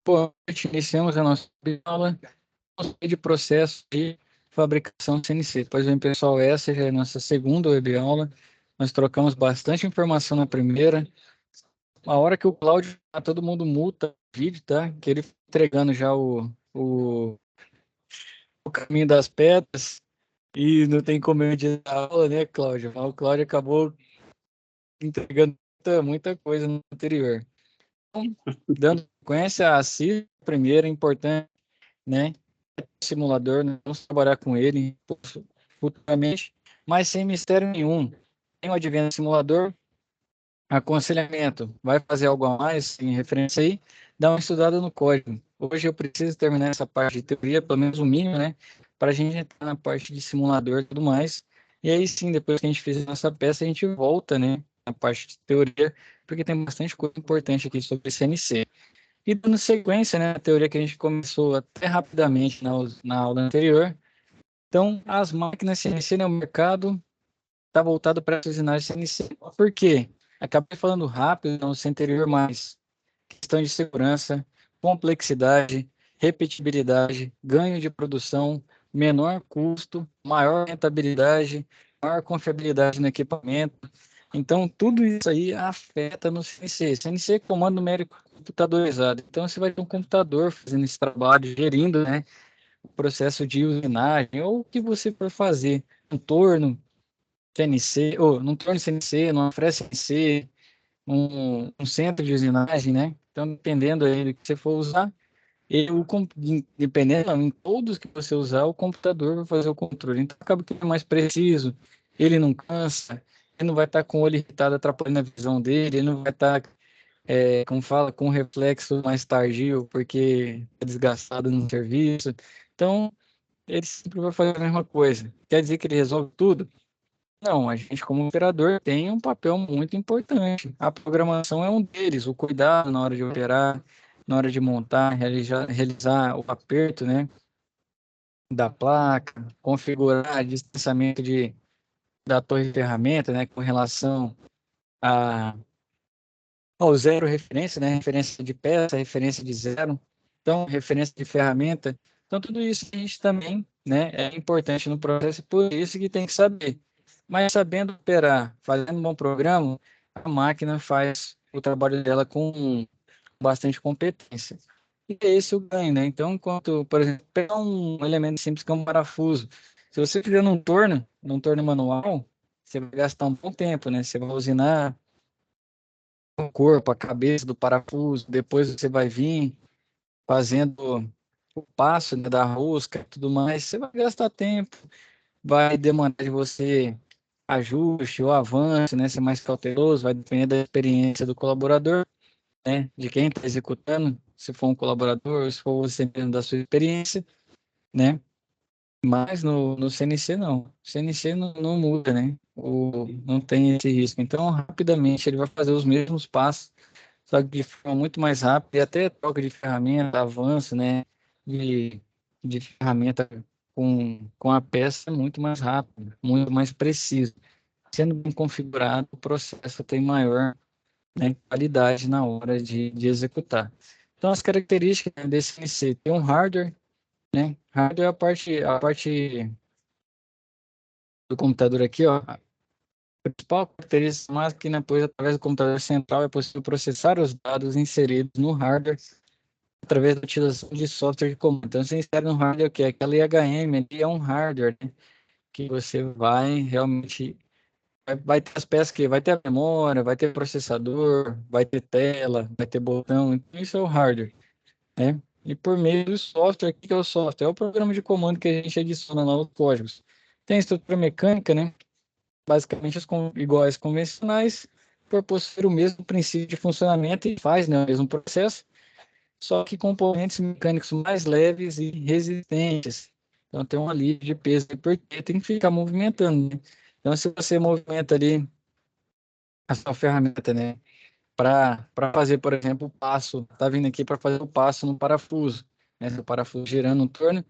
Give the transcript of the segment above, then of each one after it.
Boa noite, iniciamos a nossa aula de processo de fabricação CNC. Pois bem, pessoal, essa já é a nossa segunda web-aula. Nós trocamos bastante informação na primeira. A hora que o Cláudio, todo mundo multa o vídeo, tá? Que ele foi entregando já o caminho das pedras e não tem como eu editar a aula, né, Cláudio? Mas o Cláudio acabou entregando muita coisa no anterior. Então, dando sequência, assista primeiro, é importante, né? Simulador, né? Vamos trabalhar com ele futuramente, mas sem mistério nenhum. Tem o Advanced Simulador, aconselhamento, vai fazer algo a mais em referência aí, dá uma estudada no código. Hoje eu preciso terminar essa parte de teoria, pelo menos o mínimo, né? Para a gente entrar na parte de simulador e tudo mais. E aí sim, depois que a gente fizer nossa peça, a gente volta, né? Na parte de teoria, porque tem bastante coisa importante aqui sobre CNC. E dando sequência, né, a teoria que a gente começou até rapidamente na aula anterior. Então, as máquinas CNC, né, o mercado está voltado para as usinagens CNC. Por quê? Acabei falando rápido no anterior, mas questão de segurança, complexidade, repetibilidade, ganho de produção, menor custo, maior rentabilidade, maior confiabilidade no equipamento. Então, tudo isso aí afeta no CNC. CNC é comando numérico computadorizado. Então, você vai ter um computador fazendo esse trabalho, gerindo, né, o processo de usinagem, ou o que você for fazer, um torno CNC, ou num torno CNC, numa fresta CNC, um centro de usinagem, né? Então, dependendo aí do que você for usar, dependendo, não, em todos que você usar, o computador vai fazer o controle. Então, acaba que ele é mais preciso, ele não cansa, ele não vai estar com o olho irritado atrapalhando a visão dele, ele não vai estar, como fala, com reflexo mais tardio, porque é desgastado no serviço. Então, ele sempre vai fazer a mesma coisa. Quer dizer que ele resolve tudo? Não, a gente como operador tem um papel muito importante. A programação é um deles, o cuidado na hora de operar, na hora de montar, realizar o aperto, né, da placa, configurar distanciamento da torre de ferramenta, né, com relação a, ao zero referência, né, referência de peça, referência de zero, então referência de ferramenta. Então tudo isso a gente também, né, é importante no processo, por isso que tem que saber. Mas sabendo operar, fazendo um bom programa, a máquina faz o trabalho dela com bastante competência. E é esse o ganho, né? Então, enquanto, por exemplo, pegar um elemento simples que é um parafuso, se você fizer num torno manual, você vai gastar um bom tempo, né? Você vai usinar o corpo, a cabeça do parafuso, depois você vai vir fazendo o passo, né, da rosca e tudo mais, você vai gastar tempo, vai demandar de você ajuste ou avanço, né, ser mais cauteloso, vai depender da experiência do colaborador, né, de quem está executando, se for um colaborador, se for você mesmo da sua experiência, né, mas no CNC não, CNC não muda, né, não tem esse risco, então rapidamente ele vai fazer os mesmos passos, só que de forma muito mais rápida, e até troca de ferramenta, avanço, né, de, de ferramenta com a peça é muito mais rápido, muito mais preciso. Sendo bem configurado, o processo tem maior, né, qualidade na hora de executar. Então, as características, né, desse CNC, tem um hardware, né, hardware é a parte do computador aqui, ó, a principal característica da máquina, pois através do computador central é possível processar os dados inseridos no hardware através da utilização de software de comando. Então, você insere no hardware o que? Aquela IHM ali é um hardware, né, que você vai realmente vai ter as peças que vai ter a memória, vai ter processador, vai ter tela, vai ter botão, então isso é o hardware, né? E por meio do software, o que é o software? É o programa de comando que a gente adiciona lá nos códigos. Tem a estrutura mecânica, né? Basicamente iguais convencionais, por possuir o mesmo princípio de funcionamento e faz, né, o mesmo processo, só que componentes mecânicos mais leves e resistentes. Então tem um alívio de peso, porque tem que ficar movimentando, né? Então se você movimenta ali a sua ferramenta, né? Para fazer, por exemplo, o passo, tá vindo aqui para fazer o passo no parafuso, né? O parafuso girando no torno,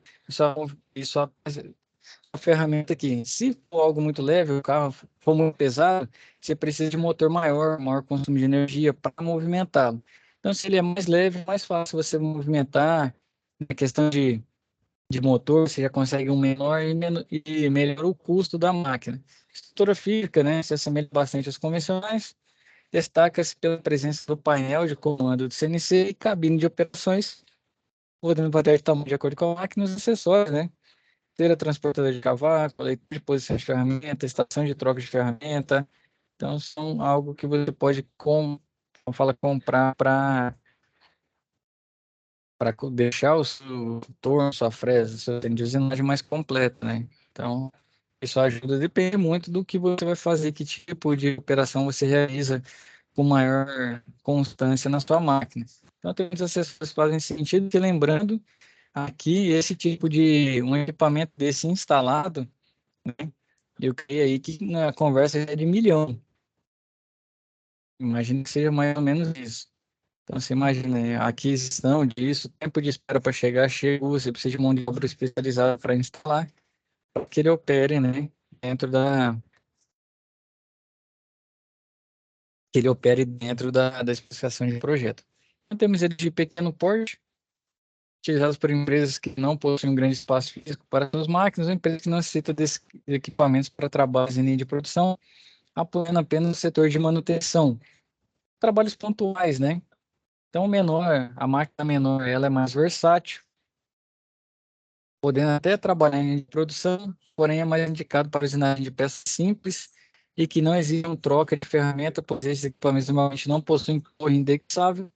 isso a ferramenta aqui. Se for algo muito leve, o carro for muito pesado, você precisa de motor maior, maior consumo de energia para movimentá-lo. Então, se ele é mais leve, é mais fácil você movimentar. Na questão de motor, você já consegue um menor e melhora o custo da máquina. A estrutura física, né, se assemelha bastante aos convencionais, destaca-se pela presença do painel de comando do CNC e cabine de operações, podendo variar de tamanho de acordo com a máquina e os acessórios, né? Esteira transportador de cavaco, leitor de posição de ferramenta, estação de troca de ferramenta. Então, são algo que você pode, como fala, comprar para deixar o seu torno, sua fresa, seu treino de usinagem mais completo, né? Então, isso ajuda, depende muito do que você vai fazer, que tipo de operação você realiza com maior constância na sua máquina. Então, tem muitos acessórios que fazem sentido, que lembrando, aqui, esse tipo de um equipamento desse instalado, né? Eu creio aí que na conversa é de milhão. Imagino que seja mais ou menos isso. Então, você imagina, né, a aquisição disso, tempo de espera para chegar, chegou, você precisa de mão de obra especializada para instalar, para que ele opere, né, dentro da, que ele opere dentro da especificação de projeto. Então, temos ele de pequeno porte, utilizados por empresas que não possuem um grande espaço físico para suas máquinas, ou empresas que não necessitam desses equipamentos para trabalhos em linha de produção, apoiando apenas o setor de manutenção. Trabalhos pontuais, né? Então, a máquina menor, ela é mais versátil, podendo até trabalhar em produção, porém é mais indicado para usinagem de peças simples e que não exijam troca de ferramenta, pois esses equipamentos normalmente não possuem torre indexável,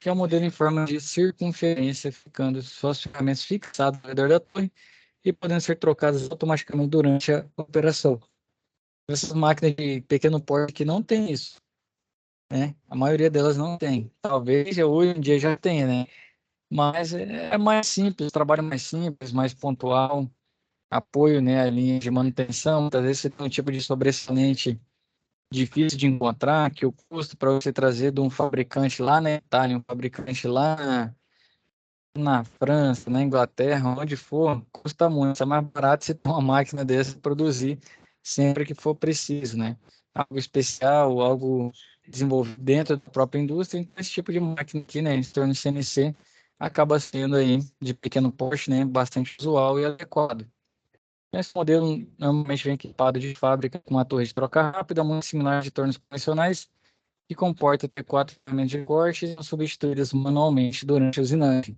que é um modelo em forma de circunferência, ficando suas ferramentas fixadas ao redor da torre e podendo ser trocadas automaticamente durante a operação. Essas máquinas de pequeno porte que não tem isso, né? A maioria delas não tem. Talvez hoje em dia já tenha, né? Mas é mais simples, trabalho mais simples, mais pontual, apoio, né, à linha de manutenção. Muitas vezes você tem um tipo de sobressalente difícil de encontrar, que o custo para você trazer de um fabricante lá na Itália, um fabricante lá na França, na Inglaterra, onde for, custa muito. É mais barato você ter uma máquina dessa e produzir sempre que for preciso, né? Algo especial, algo desenvolvido dentro da própria indústria. Então, esse tipo de máquina aqui, né, em torno de CNC, acaba sendo aí de pequeno porte, né, bastante usual e adequado. Esse modelo normalmente vem equipado de fábrica com uma torre de troca rápida, muito similar de tornos convencionais, que comporta até 4 ferramentas de corte e são substituídas manualmente durante a usinagem.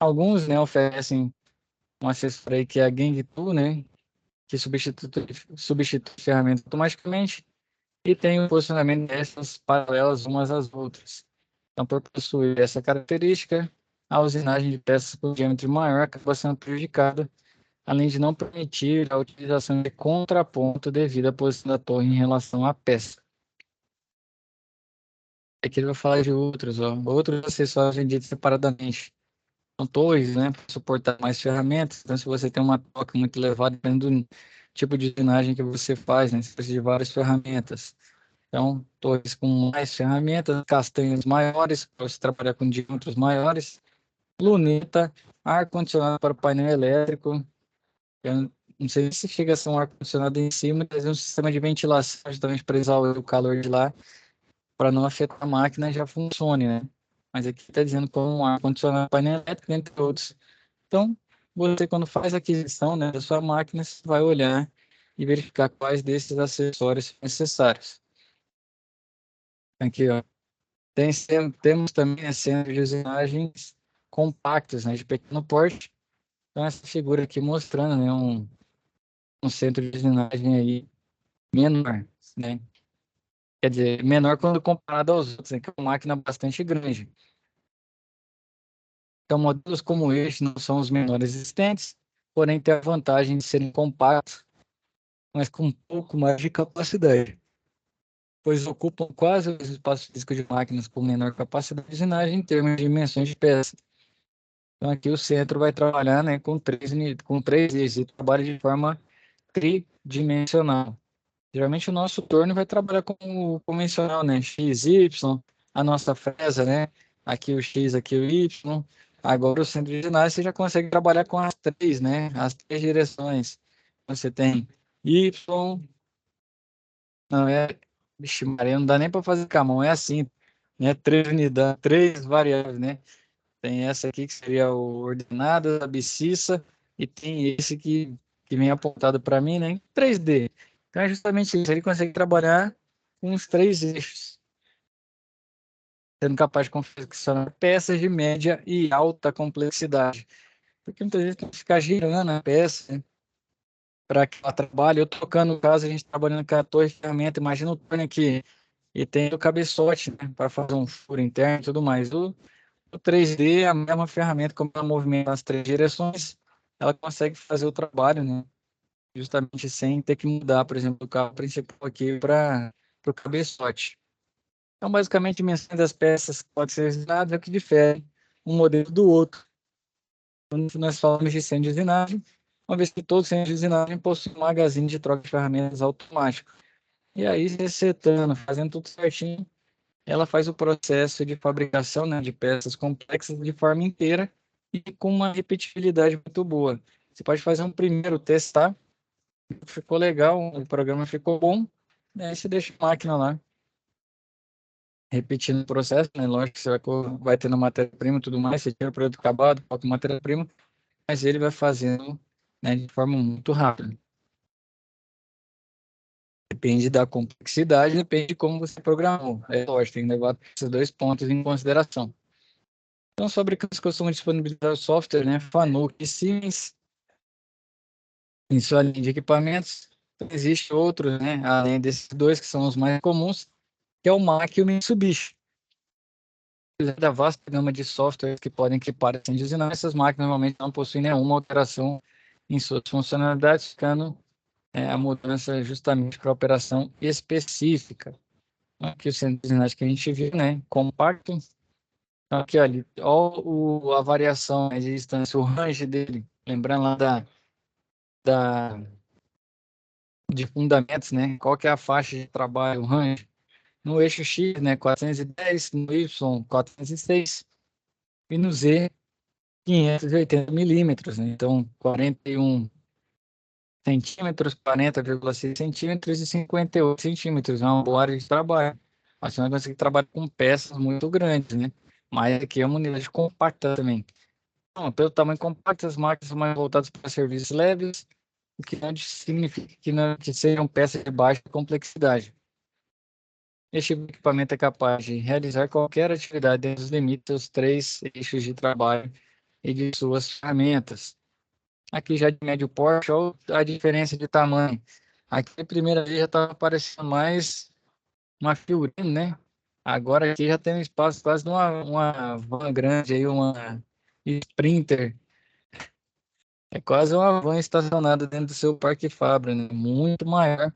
Alguns, né, oferecem um acessório aí que é a Gang Tool, né, que substitui ferramentas automaticamente e tem o posicionamento dessas paralelas umas às outras. Então, por possuir essa característica, a usinagem de peças com diâmetro maior acaba sendo prejudicada, além de não permitir a utilização de contraponto devido à posição da torre em relação à peça. Aqui ele vai falar de outros, ó, outros acessórios vendidos separadamente. São torres, né, para suportar mais ferramentas. Então, se você tem uma toca muito elevada, dependendo do tipo de usinagem que você faz, né, você precisa de várias ferramentas. Então, torres com mais ferramentas, castanhas maiores, para você trabalhar com diâmetros maiores, luneta, ar-condicionado para o painel elétrico. Eu não sei se chega a ser um ar-condicionado em cima, mas é um sistema de ventilação justamente para isolar o calor de lá, para não afetar a máquina já funcione, né? Mas aqui está dizendo como um ar-condicionado painel elétrico, entre outros. Então, você quando faz a aquisição, né, da sua máquina, você vai olhar e verificar quais desses acessórios são necessários. Aqui, ó. Temos também centros de usinagens compactos, né, de pequeno porte. Então, essa figura aqui mostrando, né, um centro de usinagem aí menor, né? Quer dizer, menor quando comparado aos outros, né, que é uma máquina bastante grande. Então, modelos como este não são os menores existentes, porém têm a vantagem de serem compactos, mas com um pouco mais de capacidade, pois ocupam quase o espaço físico de máquinas com menor capacidade de usinagem em termos de dimensões de peça. Então, aqui o centro vai trabalhar, né, com três eixos e trabalha de forma tridimensional. Geralmente o nosso torno vai trabalhar com o convencional, né? X, Y, a nossa fresa, né? Aqui o X, aqui o Y. Agora o centro de ginásio você já consegue trabalhar com as três, né? As três direções. Você tem Y, não é. Vixe, Maria, não dá nem para fazer com a mão, é assim. né? Três unidades, três variáveis, né? Tem essa aqui que seria o ordenado, a abscissa, e tem esse que vem apontado para mim, né? Em 3D. Então é justamente isso. Ele consegue trabalhar com os três eixos, sendo capaz de confeccionar peças de média e alta complexidade. Porque muitas vezes tem que ficar girando a peça, né, para que ela trabalhe. Eu tocando, no caso, a gente trabalhando com a torre de ferramenta, imagina o torno aqui, e tem o cabeçote, né, para fazer um furo interno e tudo mais. O 3D é a mesma ferramenta, como ela movimenta nas três direções, ela consegue fazer o trabalho, né? Justamente sem ter que mudar, por exemplo, o carro principal aqui para o cabeçote. Então, basicamente, a dimensão das peças que pode ser usinadas é o que difere um modelo do outro. Quando nós falamos de centro de usinagem, uma vez que todo centro de usinagem possui um magazine de troca de ferramentas automático. E aí, resetando, fazendo tudo certinho, ela faz o processo de fabricação, né, de peças complexas de forma inteira e com uma repetibilidade muito boa. Você pode fazer um primeiro testar, ficou legal, o programa ficou bom, aí você deixa a máquina lá, repetindo o processo, né? Lógico que você vai tendo matéria-prima e tudo mais, você tira o produto acabado, coloca matéria-prima, mas ele vai fazendo, né, de forma muito rápida. Depende da complexidade, depende de como você programou. É lógico, tem que levar esses dois pontos em consideração. Então, os fabricantes costumam disponibilizar o software, né, Fanuc e Siemens, em sua linha de equipamentos. Existem outros, né, além desses dois, que são os mais comuns, que é o Mac e o Mitsubishi. Apesar da vasta gama de softwares que podem equipar assim usinar, essas máquinas normalmente não possuem nenhuma alteração em suas funcionalidades, ficando a mudança justamente para operação específica. Aqui o centro de usinagem que a gente viu, né, compacto. Aqui, olha, a variação, né, de distância, o range dele, lembrando lá da, de fundamentos, né? Qual que é a faixa de trabalho, o range? No eixo X, né, 410, no Y, 406, e no Z, 580 milímetros, né? Então, 41 centímetros, 40,6 centímetros e 58 centímetros. É uma boa área de trabalho. Mas você vai conseguir trabalhar com peças muito grandes, né? Mas aqui é uma unidade compacta também. Então, pelo tamanho compacto, as máquinas são mais voltadas para serviços leves, o que não significa que sejam peças de baixa complexidade. Este equipamento é capaz de realizar qualquer atividade dentro dos limites dos três eixos de trabalho e de suas ferramentas. Aqui já de médio porte, olha a diferença de tamanho. Aqui a primeira vez já estava parecendo mais uma figurina, né? Agora aqui já tem um espaço quase de uma van grande aí, uma Sprinter. É quase uma van estacionada dentro do seu parque Fabra, né? Muito maior.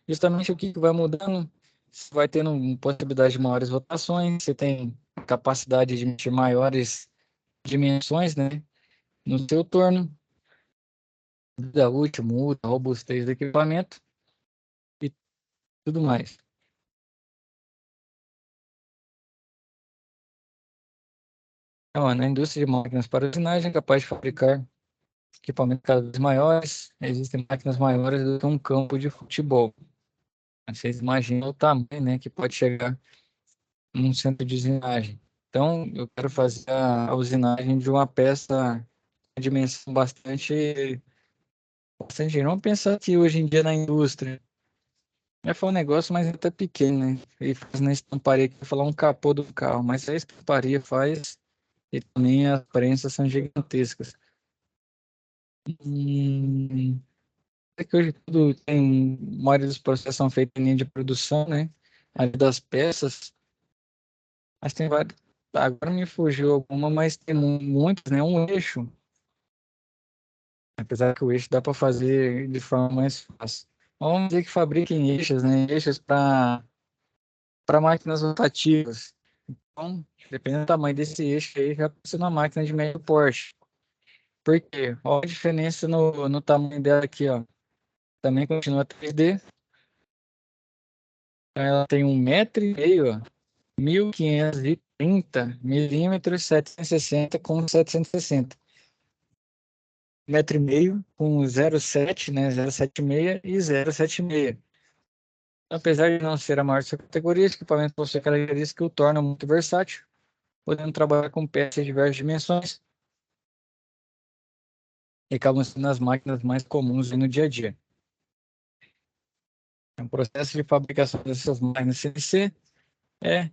Justamente o que vai mudando, você vai tendo possibilidade de maiores rotações, você tem capacidade de emitir maiores dimensões, né? No seu torno, vida útil, muda, robustez do equipamento e tudo mais. Então, na indústria de máquinas para usinagem, é capaz de fabricar equipamentos cada vez maiores. Existem máquinas maiores do que um campo de futebol. Vocês imaginam o tamanho, né, que pode chegar num centro de usinagem. Então, eu quero fazer a usinagem de uma peça de dimensão bastante. Vamos pensar que hoje em dia na indústria vai falar um negócio, mas até pequeno, né? E faz na estamparia, que vai falar um capô do carro, mas a estamparia faz e também as prensas são gigantescas. É que hoje tudo tem, a maioria dos processos são feitos em linha de produção, né? Ali das peças, mas tem vários. Agora me fugiu alguma, mas tem muitos, né? Um eixo. Apesar que o eixo dá para fazer de forma mais fácil. Vamos dizer que fabriquem eixos, né? Eixos para máquinas rotativas. Então, dependendo do tamanho desse eixo aí, já precisa uma máquina de médio porte. Por quê? Olha a diferença no tamanho dela aqui, ó. Também continua 3D. Então, ela tem 1,5 m, ó. 1530 milímetros, 760 com 760. 1,5 m com 0,7, né? 0,76 e 0,76. Apesar de não ser a maior de sua categoria, esse equipamento possui características que o tornam muito versátil, podendo trabalhar com peças de diversas dimensões e acabam sendo as máquinas mais comuns aí no dia a dia. O processo de fabricação dessas máquinas CNC é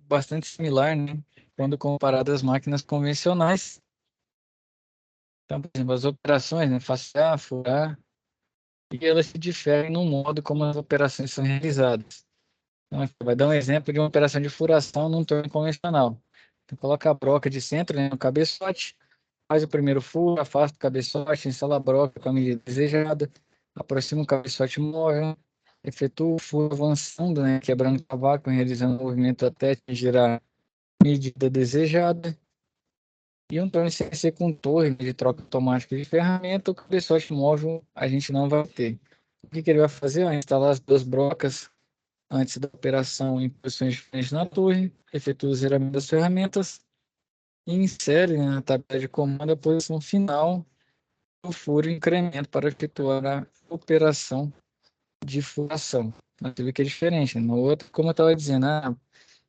bastante similar, né, quando comparado às máquinas convencionais. Então, por exemplo, as operações, né, facear, furar, e elas se diferem no modo como as operações são realizadas. Então, aqui vai dar um exemplo de uma operação de furação num torno convencional. Então, coloca a broca de centro, né, no cabeçote, faz o primeiro furo, afasta o cabeçote, instala a broca com a medida desejada, aproxima o cabeçote móvel, efetua o furo avançando, né, quebrando o cavaco, realizando o movimento até atingir a medida desejada. E um torno CNC com torre de troca automática de ferramenta, o cabeçote móvel a gente não vai ter. O que ele vai fazer? Vai instalar as duas brocas antes da operação em posições diferentes na torre, efetua o zeramento das ferramentas e insere, né, na tabela de comando a posição final do furo e incremento para efetuar a operação de furação. Você vê que é diferente, né? No outro, como eu estava dizendo,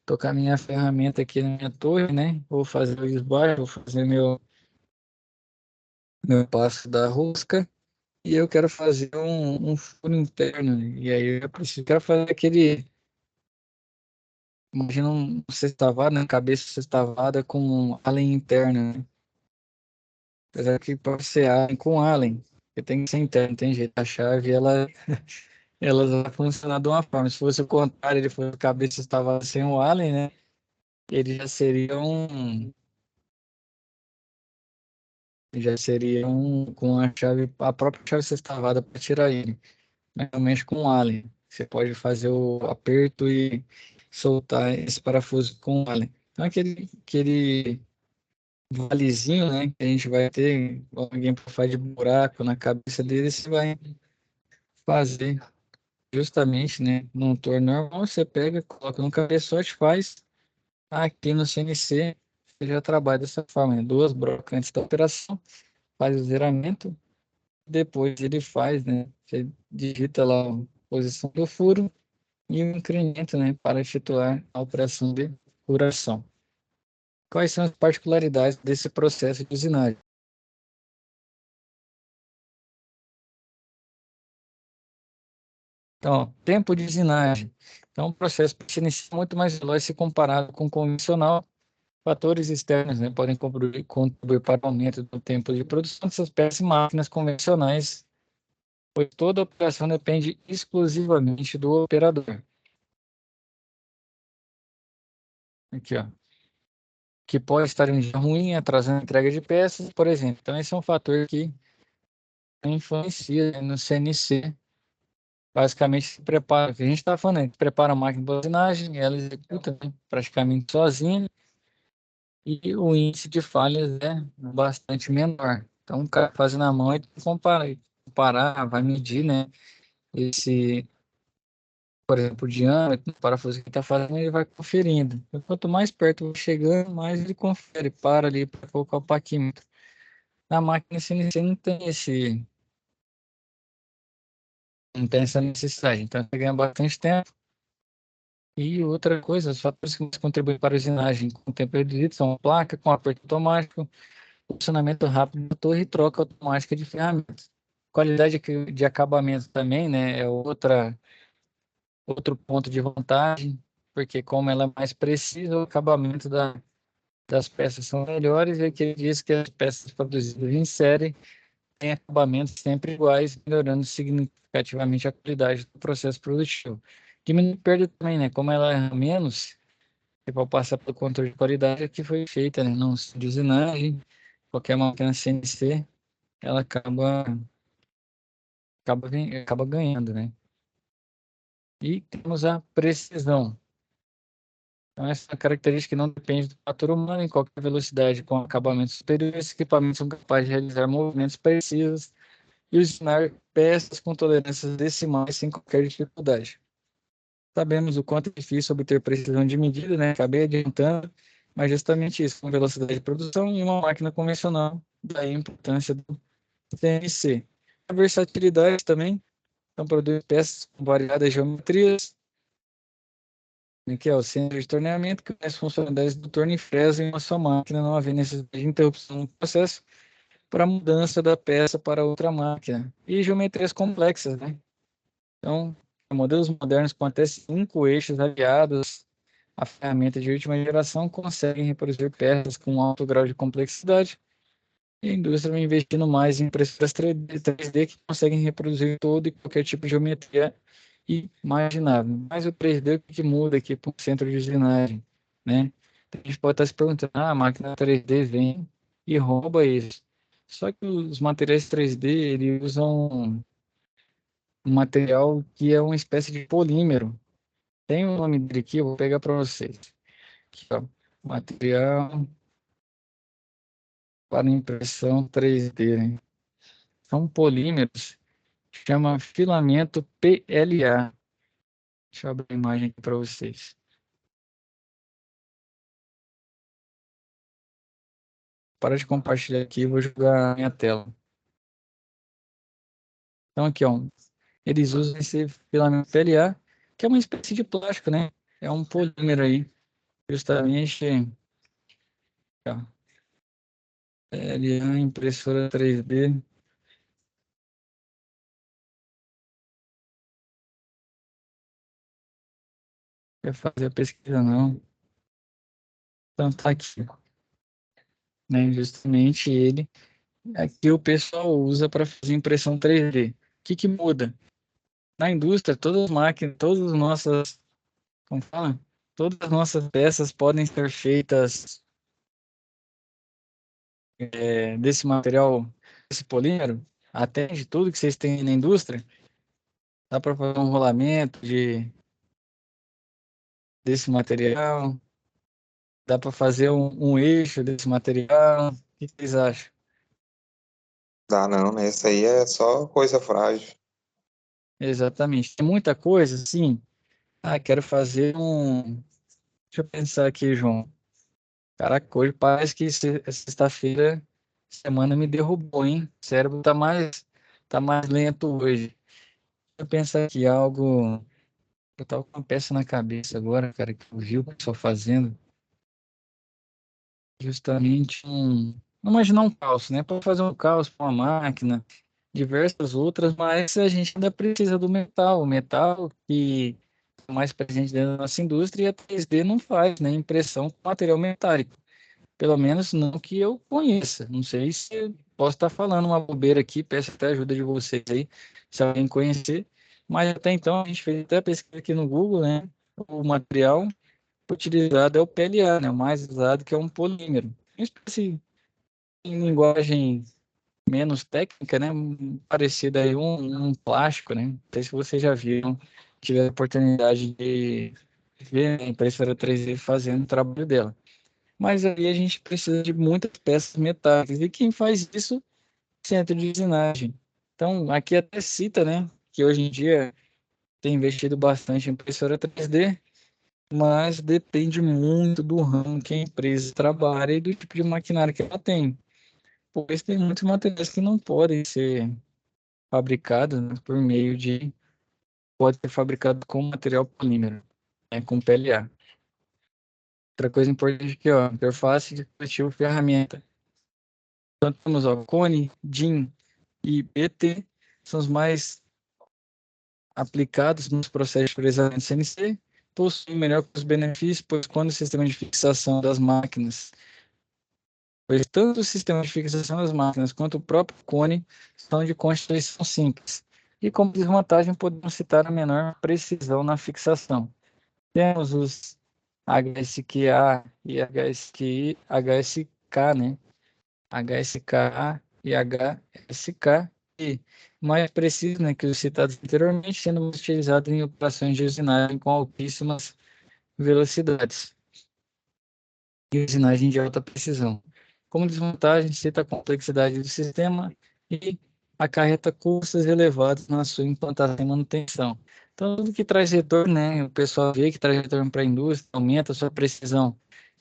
tocar minha ferramenta aqui na minha torre, né? Vou fazer o esbarro, vou fazer meu passo da rosca e eu quero fazer um furo interno, né? E aí eu preciso, quero fazer aquele, imagina um sextavado, né? Cabeça sextavada com allen interno, né? Apesar que pode ser allen com allen, porque tem que ser interno, tem jeito. A chave, ela vai funcionar de uma forma. Se fosse o contrário, ele fosse cabeça sextavada sem o allen, né? Ele já seria um com a chave, a própria chave sextavada para tirar ele. Realmente com o Allen. Você pode fazer o aperto e soltar esse parafuso com o Allen. Então, aquele valezinho, né, que a gente vai ter, alguém para fazer de buraco na cabeça dele, você vai fazer justamente, né, num torno normal, você pega, coloca no cabeçote, faz aqui no CNC, você já trabalha dessa forma, né, duas brocas antes da operação, faz o zeramento, depois ele faz, né, você digita lá a posição do furo, e o incremento, né, para efetuar a operação de furação. Quais são as particularidades desse processo de usinagem? Então, ó, tempo de usinagem. Então, o processo se inicia muito mais veloz se comparado com o convencional. Fatores externos, né, podem contribuir para o aumento do tempo de produção dessas peças e máquinas convencionais, pois toda operação depende exclusivamente do operador. Aqui, ó, que pode estar em dia ruim, atrasando a entrega de peças, por exemplo. Então, esse é um fator que influencia, né, no CNC. Basicamente, se prepara, o que a gente está falando, a gente prepara a máquina de usinagem, ela executa, né, praticamente sozinha, e o índice de falhas é bastante menor. Então, o cara fazendo na mão, ele tem que comparar, vai medir, né, esse, por exemplo, o diâmetro do parafuso que ele está fazendo, ele vai conferindo. Então, quanto mais perto vai chegando, mais ele confere, para ali para colocar o paquímetro. Na máquina CNC não tem essa necessidade, então você ganha bastante tempo. E outra coisa, os fatores que mais contribuem para a usinagem com tempo reduzido são a placa com aperto automático, funcionamento rápido da torre e troca automática de ferramentas. Qualidade de acabamento também, né, é outro ponto de vantagem, porque como ela é mais precisa, o acabamento das peças são melhores, e aqui ele diz que as peças produzidas em série têm acabamentos sempre iguais, melhorando significativamente a qualidade do processo produtivo. Diminui perda também, né, como ela é menos, e para passar pelo controle de qualidade que foi feita, né? Não de usinagem, qualquer máquina CNC, ela acaba ganhando, né? E temos a precisão. Então, essa é uma característica que não depende do fator humano em qualquer velocidade, com acabamentos superiores, esses equipamentos são capazes de realizar movimentos precisos e usinar peças com tolerâncias decimais sem qualquer dificuldade. Sabemos o quanto é difícil obter precisão de medida, né? Acabei adiantando, mas justamente isso, com velocidade de produção e uma máquina convencional, daí a importância do CNC. A versatilidade também, Então, produz peças com variadas geometrias. Aqui é o centro de torneamento que conhece funcionalidades do torno e fresa em uma só máquina, não havendo necessidade de interrupção no processo para mudança da peça para outra máquina. E geometrias complexas, né? Então, modelos modernos com até 5 eixos aliados à ferramenta de última geração conseguem reproduzir peças com alto grau de complexidade. E a indústria vem investindo mais em impressoras 3D que conseguem reproduzir todo e qualquer tipo de geometria imaginável. Mas o 3D, o que muda aqui para o centro de usinagem, né? A gente pode estar se perguntando, a máquina 3D vem e rouba isso. Só que os materiais 3D, eles usam um material que é uma espécie de polímero. Tem o nome dele aqui, eu vou pegar para vocês. Aqui, ó. Material para impressão 3D, né? São polímeros, chama filamento PLA. Deixa eu abrir a imagem aqui para vocês. Para de compartilhar aqui, vou jogar a minha tela. Então aqui, ó, eles usam esse filamento PLA, que é uma espécie de plástico, né? É um polímero aí, justamente, ó, PLA, impressora 3D. Quer fazer a pesquisa não. Então tá aqui, né? Justamente ele. Aqui o pessoal usa para fazer impressão 3D. O que que muda? Na indústria, todas as máquinas, todas as nossas, como fala? Todas as nossas peças podem ser feitas desse material, desse polímero. Atende tudo que vocês têm na indústria. Dá para fazer um rolamento desse material. Dá para fazer um eixo desse material. O que vocês acham? Dá não, né? Isso aí é só coisa frágil. Exatamente. Tem muita coisa, sim. Quero fazer um. Deixa eu pensar aqui, João. Caraca, hoje parece que sexta-feira, semana me derrubou, hein? O cérebro tá mais lento hoje. Deixa eu pensar aqui algo. Eu tava com uma peça na cabeça agora, cara, que eu vi o pessoal fazendo. Justamente não imaginar um calço, né? Para fazer um calço para uma máquina, diversas outras, mas a gente ainda precisa do metal. O metal que é mais presente dentro da nossa indústria e a 3D não faz, né? Impressão com material metálico. Pelo menos não que eu conheça. Não sei se eu posso estar falando uma bobeira aqui, peço até a ajuda de vocês aí, se alguém conhecer. Mas até então a gente fez até pesquisa aqui no Google, né? O material utilizado é o PLA, né? O mais usado que é um polímero. Uma espécie em linguagem menos técnica, né? Parecido aí um plástico, né? Não sei se vocês já viram, tiveram a oportunidade de ver a impressora 3D fazendo o trabalho dela. Mas aí a gente precisa de muitas peças metálicas. E quem faz isso? Centro de usinagem. Então, aqui até cita, né? Que hoje em dia tem investido bastante em impressora 3D, mas depende muito do ramo que a empresa trabalha e do tipo de maquinário que ela tem. Pois tem muitos materiais que não podem ser fabricados, né, por meio de... Pode ser fabricado com material polímero, com PLA. Outra coisa importante aqui, ó, interface, dispositivo, ferramenta. Então temos, ó, Cone, DIN e BT, são os mais aplicados nos processos de fresamento CNC, possuem melhor custo-benefício, pois quando o sistema de fixação das máquinas, pois tanto o sistema de fixação das máquinas quanto o próprio cone são de constituição simples. E como desvantagem, podemos citar a menor precisão na fixação. Temos os HSQA e HSK, né? HSKA e HSK, e mais preciso, né, que os citados anteriormente, sendo mais utilizados em operações de usinagem com altíssimas velocidades e usinagem de alta precisão. Como desvantagem, cita a complexidade do sistema e acarreta custos elevados na sua implantação e manutenção. Então, tudo que traz retorno, né, o pessoal vê que traz retorno para a indústria, aumenta a sua precisão,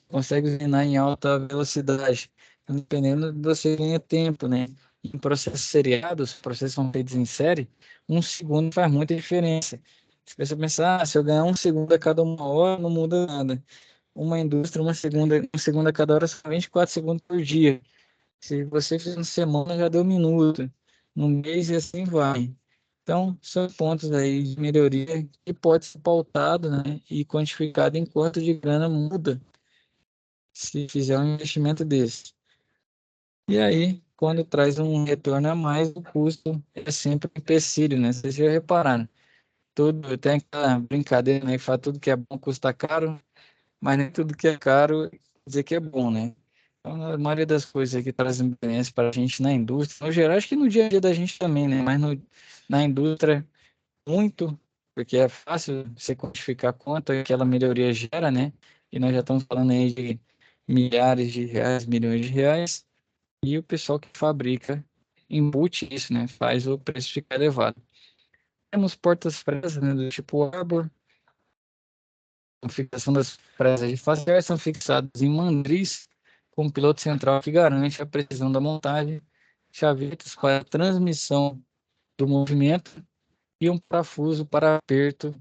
consegue usinar em alta velocidade. Dependendo, você ganha tempo, né? Em processos seriados, processos são feitos em série, 1 segundo faz muita diferença. Se você pensar, se eu ganhar 1 segundo a cada 1 hora, não muda nada. Uma indústria, 1 segundo a cada hora, são 24 segundos por dia. Se você fizer uma semana, já deu 1 minuto. No mês e assim vai. Então, são pontos aí de melhoria que pode ser pautado, né, e quantificado em quanto de grana muda se fizer um investimento desse. E aí, quando traz um retorno a mais, o custo é sempre um empecilho, né? Vocês já repararam. Tudo, tem aquela brincadeira, né? Que fala tudo que é bom custa caro, mas nem tudo que é caro quer dizer que é bom, né? Então, a maioria das coisas que trazem benefício para a gente na indústria, no geral, acho que no dia a dia da gente também, né? Mas na indústria, muito, porque é fácil você quantificar quanto aquela melhoria gera, né? E nós já estamos falando aí de milhares de reais, milhões de reais, e o pessoal que fabrica embute isso, né? Faz o preço ficar elevado. Temos portas-presas, né? Do tipo Arbor, a fixação das presas de faciais são fixadas em mandris, com um piloto central que garante a precisão da montagem, chavetas para transmissão do movimento e um parafuso para aperto.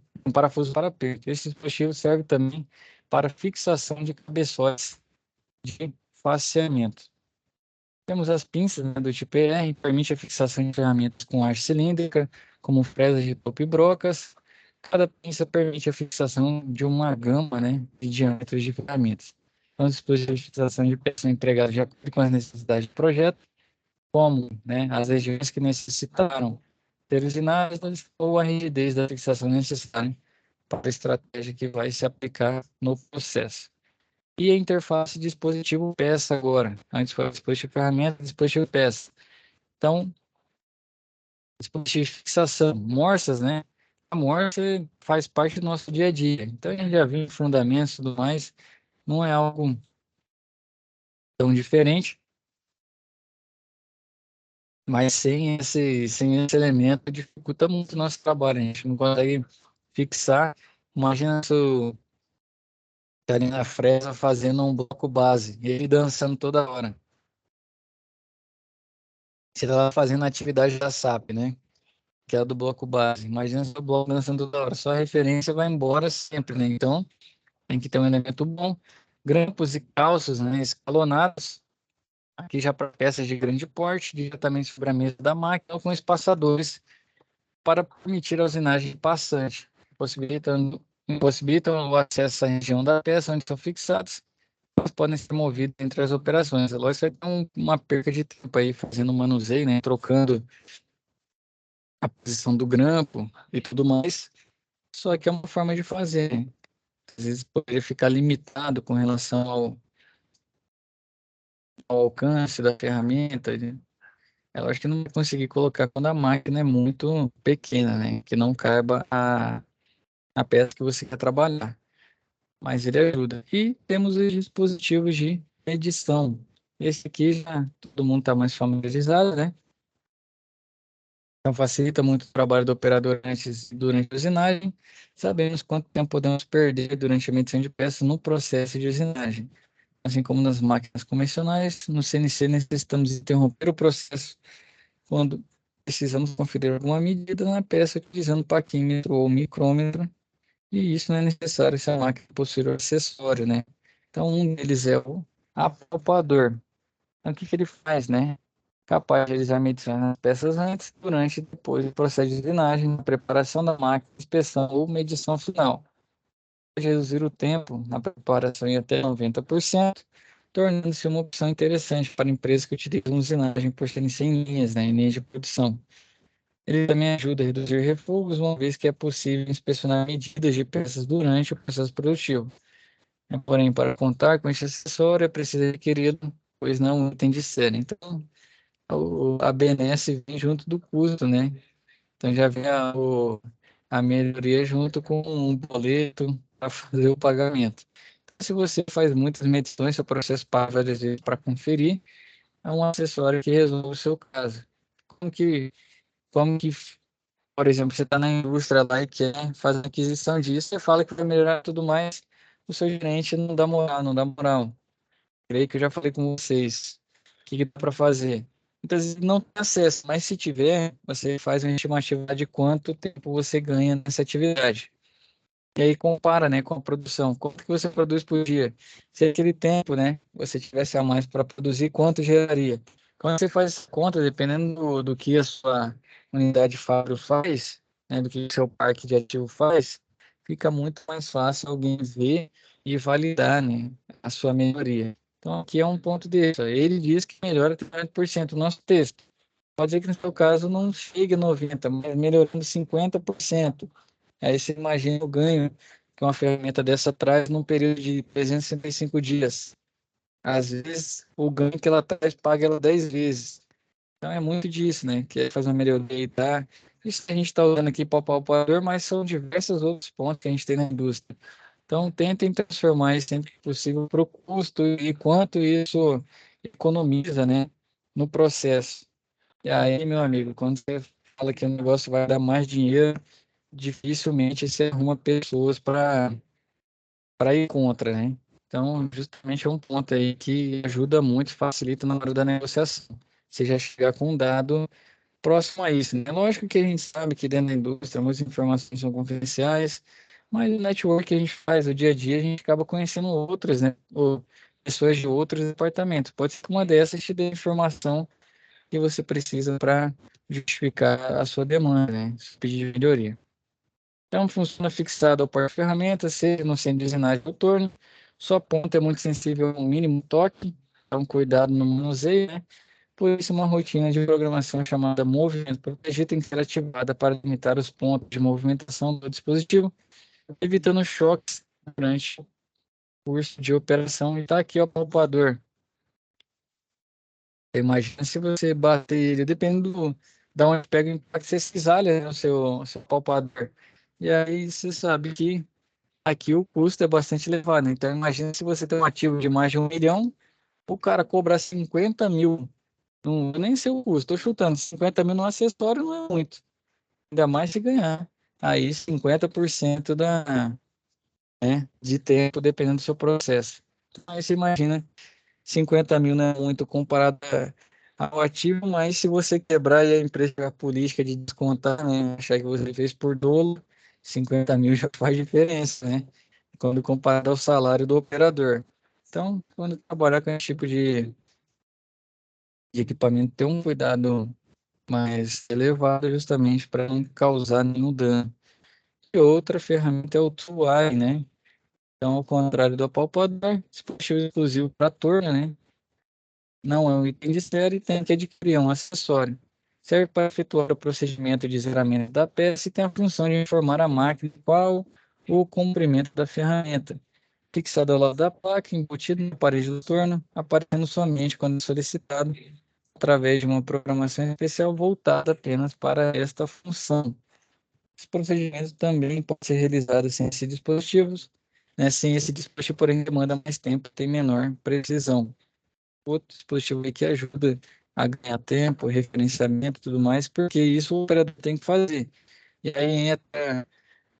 Esse dispositivo serve também para fixação de cabeçotes de faceamento. Temos as pinças, né, do tipo ER, permite a fixação de ferramentas com haste cilíndrica, como fresas de topo e brocas. Cada pinça permite a fixação de uma gama, né, de diâmetros de ferramentas. Então, os dispositivos de fixação de peças são empregados de acordo com as necessidades do projeto, como, né, as regiões que necessitaram ter usinagens ou a rigidez da fixação necessária para a estratégia que vai se aplicar no processo. E a interface dispositivo-peça agora. Antes foi dispositivo-ferramenta, dispositivo-peça. Então, dispositivo de fixação, morsas, né? A morsa faz parte do nosso dia a dia. Então, a gente já viu fundamentos e tudo mais. Não é algo tão diferente, mas sem esse elemento dificulta muito o nosso trabalho. A gente não consegue fixar. Imagina se eu tá ali na fresa fazendo um bloco base, e ele dançando toda hora. Você tá lá fazendo a atividade da SAP, né? Que é a do bloco base. Imagina se o bloco dançando toda hora. Só a referência vai embora sempre, né? Então, tem que ter um elemento bom. Grampos e calços, né? Escalonados. Aqui já para peças de grande porte, diretamente sobre a mesa da máquina, ou com espaçadores para permitir a usinagem passante, impossibilitam o acesso à região da peça onde estão fixados, elas podem ser movidas entre as operações. É lógico que vai ter uma perca de tempo aí fazendo manuseio, né? Trocando a posição do grampo e tudo mais. Só que é uma forma de fazer, né? Às vezes poderia ficar limitado com relação ao alcance da ferramenta, né? Eu acho que não vai conseguir colocar quando a máquina é muito pequena, né? Que não caiba a peça que você quer trabalhar. Mas ele ajuda. E temos os dispositivos de medição. Esse aqui já todo mundo está mais familiarizado, né? Então facilita muito o trabalho do operador durante a usinagem. Sabemos quanto tempo podemos perder durante a medição de peças no processo de usinagem. Assim como nas máquinas convencionais, no CNC necessitamos interromper o processo quando precisamos conferir alguma medida na peça utilizando paquímetro ou micrômetro, e isso não é necessário se a máquina possuir o acessório, né? Então, um deles é o apalpador. Então, o que que ele faz, né? Capaz de realizar medições nas peças antes, durante e depois do processo de usinagem, na preparação da máquina, inspeção ou medição final. Pode reduzir o tempo na preparação em até 90%, tornando-se uma opção interessante para empresas que utilizam usinagem por serem sem linhas, né, em linhas de produção. Ele também ajuda a reduzir refugos, uma vez que é possível inspecionar medidas de peças durante o processo produtivo. Porém, para contar com esse acessório, é preciso adquirido, pois não é um item de série. Então, a BNS vem junto do custo, né? Então, já vem a melhoria junto com um boleto para fazer o pagamento. Então, se você faz muitas medições, seu processo para várias vezes para conferir, é um acessório que resolve o seu caso. Como que por exemplo, você está na indústria lá e quer fazer aquisição disso, você fala que vai melhorar tudo mais, o seu gerente não dá moral, não dá moral. Creio que eu já falei com vocês. O que que dá para fazer? muitas vezes não tem acesso, mas se tiver, você faz uma estimativa de quanto tempo você ganha nessa atividade. E aí compara, né, com a produção. Quanto que você produz por dia? Se aquele tempo, né, você tivesse a mais para produzir, quanto geraria? Quando você faz conta, dependendo do que a sua unidade fábrica faz, né, do que o seu parque de ativo faz, fica muito mais fácil alguém ver e validar, né, a sua melhoria. Então, aqui é um ponto desse. Ó. Ele diz que melhora 30% o nosso texto. Pode ser que no seu caso não chegue a 90%, mas melhorando 50%. Aí você imagina o ganho que uma ferramenta dessa traz num período de 365 dias. Às vezes, o ganho que ela traz paga ela 10 vezes. Então é muito disso, né? Que é fazer uma melhoria e tá. Isso que a gente está usando aqui para o palpador, mas são diversos outros pontos que a gente tem na indústria. Então tentem transformar isso sempre que possível para o custo e quanto isso economiza, né? No processo. E aí, meu amigo, quando você fala que o negócio vai dar mais dinheiro, dificilmente você arruma pessoas para ir contra, né? Então, justamente é um ponto aí que ajuda muito, facilita na hora da negociação. Você já chegar com um dado próximo a isso, né? Lógico que a gente sabe que dentro da indústria muitas informações são confidenciais, mas o network que a gente faz, o dia a dia, a gente acaba conhecendo outras, né? Ou pessoas de outros departamentos. Pode ser que uma dessas te dê informação que você precisa para justificar a sua demanda, né? Seu pedido de melhoria. Então, funciona fixado ao porta-ferramenta, seja no centro de usinagem ou torno. Sua ponta é muito sensível a um mínimo toque, então cuidado no manuseio, né? Por isso, uma rotina de programação chamada movimento protegido tem que ser ativada para limitar os pontos de movimentação do dispositivo, evitando choques durante o curso de operação. E está aqui ó, o palpador. Imagina se você bater ele, dependendo da onde pega o impacto, você cisalha, né, o seu palpador. E aí você sabe que aqui o custo é bastante elevado. Então, imagina se você tem um ativo de mais de 1 milhão, o cara cobrar 50 mil, não nem seu custo, estou chutando, 50 mil no acessório não é muito, ainda mais se ganhar. Aí 50% de tempo, dependendo do seu processo. Então, aí você imagina, 50 mil não é muito comparado ao ativo, mas se você quebrar e a empresa tiver a política de descontar, né, achar que você fez por dolo, 50 mil já faz diferença, né? Quando comparado ao salário do operador. Então, quando trabalhar com esse tipo de equipamento, ter um cuidado mais elevado justamente para não causar nenhum dano. E outra ferramenta é o Tuai, né? Então, ao contrário do apalpador, dispositivo exclusivo para torno, né? Não é um item de série e tem que adquirir um acessório. Serve para efetuar o procedimento de zeramento da peça e tem a função de informar a máquina qual o comprimento da ferramenta. Fixado ao lado da placa, embutido na parede do torno, aparecendo somente quando solicitado, através de uma programação especial voltada apenas para esta função. Esse procedimento também pode ser realizado sem esses dispositivos, né? Sem esse dispositivo, porém, demanda mais tempo, tem menor precisão. Outro dispositivo aí que ajuda a ganhar tempo, referenciamento e tudo mais, porque isso o operador tem que fazer. E aí entra,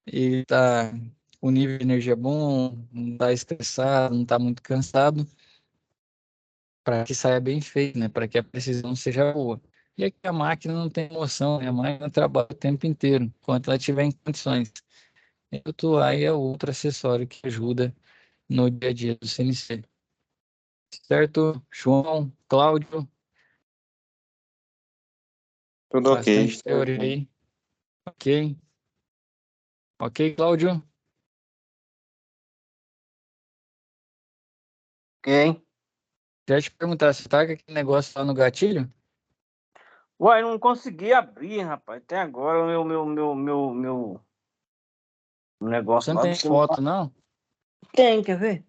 ele está com o nível de energia bom, não está estressado, não está muito cansado, para que saia bem feito, né? Para que a precisão seja boa. E aqui a máquina não tem emoção, né? A máquina trabalha o tempo inteiro, enquanto ela estiver em condições. E o TUAI é outro acessório que ajuda no dia a dia do CNC. Certo, João, Cláudio, Tudo ok. bastante teoria aí. Ok, ok, Cláudio? Quem? Já te perguntar, você tá com aquele negócio lá no gatilho? Uai, não consegui abrir, rapaz. Até agora o meu Você negócio não lá tem do celular. foto, não? Tem, quer ver?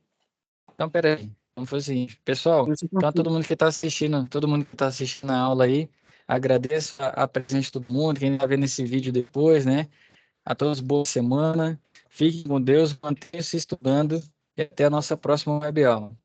Então, peraí. Vamos fazer o seguinte. Pessoal, Não sei então consigo. todo mundo que está assistindo, todo mundo que está assistindo a aula aí, agradeço a presença de todo mundo, quem está vendo esse vídeo depois, né? A todos, boa semana. Fiquem com Deus, mantenham-se estudando e até a nossa próxima web aula.